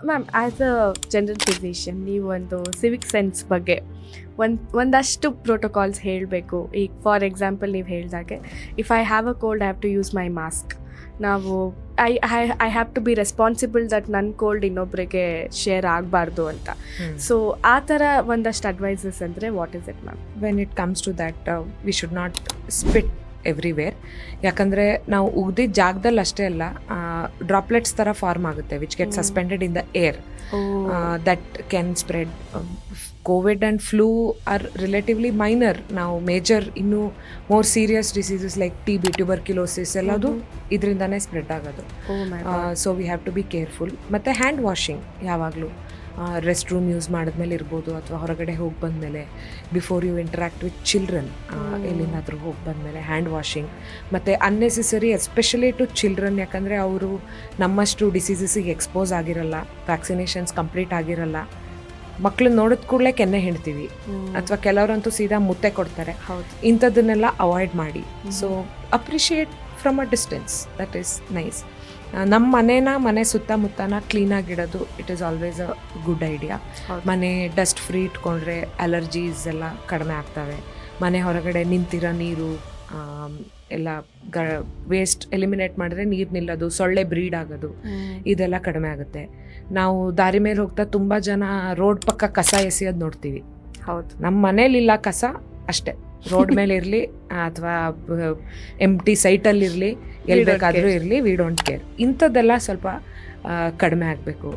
Ma'am as a general physician ನೀವು ಒಂದು Civic sense ಬಗ್ಗೆ ಒಂದಷ್ಟು ಪ್ರೋಟೋಕಾಲ್ಸ್ ಹೇಳಬೇಕು. ಈಗ ಫಾರ್ ಎಕ್ಸಾಂಪಲ್ ನೀವು ಹೇಳಿದಾಗೆ if I have a cold I have to use my mask. ನಾವು I have to be responsible that ನನ್ನ ಕೋಲ್ಡ್ ಇನ್ನೊಬ್ಬರಿಗೆ ಶೇರ್ ಆಗಬಾರ್ದು ಅಂತ. ಸೊ ಆ ಥರ ಒಂದಷ್ಟು ಅಡ್ವೈಸಸ್ ಅಂದರೆ what is it ma'am? When it comes to that we should not spit everywhere. ಯಾಕಂದರೆ ನಾವು ಉಗ್ದಿದ್ದ ಜಾಗದಲ್ಲಿ ಅಷ್ಟೇ ಅಲ್ಲ, ಡ್ರಾಪ್ಲೆಟ್ಸ್ ಥರ ಫಾರ್ಮ್ ಆಗುತ್ತೆ which get suspended in the air. That can spread. Covid and flu are relatively minor. ನಾವು major ಇನ್ನೂ more serious diseases like TB, tuberculosis ಎಲ್ಲದು ಇದರಿಂದನೇ ಸ್ಪ್ರೆಡ್ ಆಗೋದು. So we have to be careful. ಮತ್ತು hand washing ಯಾವಾಗಲೂ rest room use ಮಾಡಿದ್ಮೇಲೆ ಇರ್ಬೋದು, ಅಥವಾ ಹೊರಗಡೆ ಹೋಗಿ ಬಂದಮೇಲೆ, before you interact with children, ಎಲ್ಲಿಂದಾದರೂ ಹೋಗಿ ಬಂದಮೇಲೆ ಹ್ಯಾಂಡ್ ವಾಷಿಂಗ್. ಮತ್ತು ಅನ್ನೆಸೆಸರಿ ಎಸ್ಪೆಷಲಿ ಟು ಚಿಲ್ಡ್ರನ್, ಯಾಕಂದರೆ ಅವರು ನಮ್ಮಷ್ಟು ಡಿಸೀಸಸ್ಸಿಗೆ ಎಕ್ಸ್ಪೋಸ್ ಆಗಿರಲ್ಲ, ವ್ಯಾಕ್ಸಿನೇಷನ್ಸ್ ಕಂಪ್ಲೀಟ್ ಆಗಿರಲ್ಲ. ಮಕ್ಕಳನ್ನ ನೋಡಿದ ಕೂಡಲೇ ಕೆನ್ನೆ ಹಿಂಡ್ತೀವಿ, ಅಥವಾ ಕೆಲವರಂತೂ ಸೀದಾ ಮುತ್ತೆ ಕೊಡ್ತಾರೆ. ಇಂಥದ್ದನ್ನೆಲ್ಲ ಅವಾಯ್ಡ್ ಮಾಡಿ. So appreciate from a distance, that is nice. ನಮ್ಮ ಮನೆ ಸುತ್ತಮುತ್ತನ ಕ್ಲೀನಾಗಿಡೋದು it is always a good idea. ಮನೆ ಡಸ್ಟ್ ಫ್ರೀ ಇಟ್ಕೊಂಡ್ರೆ ಅಲರ್ಜೀಸ್ ಎಲ್ಲ ಕಡಿಮೆ ಆಗ್ತವೆ. ಮನೆ ಹೊರಗಡೆ ನಿಂತಿರೋ ನೀರು ಎಲ್ಲ ವೇಸ್ಟ್ ಎಲಿಮಿನೇಟ್ ಮಾಡಿದ್ರೆ ನೀರು ನಿಲ್ಲೋದು, ಸೊಳ್ಳೆ ಬ್ರೀಡ್ ಆಗೋದು, ಇದೆಲ್ಲ ಕಡಿಮೆ ಆಗುತ್ತೆ. ನಾವು ದಾರಿ ಮೇಲೆ ಹೋಗ್ತಾ ತುಂಬ ಜನ ರೋಡ್ ಪಕ್ಕ ಕಸ ಎಸೆಯೋದು ನೋಡ್ತೀವಿ. ಹೌದು, ನಮ್ಮ ಮನೇಲಿಲ್ಲ ಕಸ ಅಷ್ಟೇ, ರೋಡ್ ಮೇಲೆ ಇರಲಿ ಅಥವಾ ಎಂಟಿ ಸೈಟಲ್ಲಿರಲಿ, ಎಲ್ಲಿ ಬೇಕಾದರೂ ಇರಲಿ, ವಿ ಡೋಂಟ್ ಕೇರ್. ಇಂಥದ್ದೆಲ್ಲ ಸ್ವಲ್ಪ ಕಡಿಮೆ ಆಗಬೇಕು.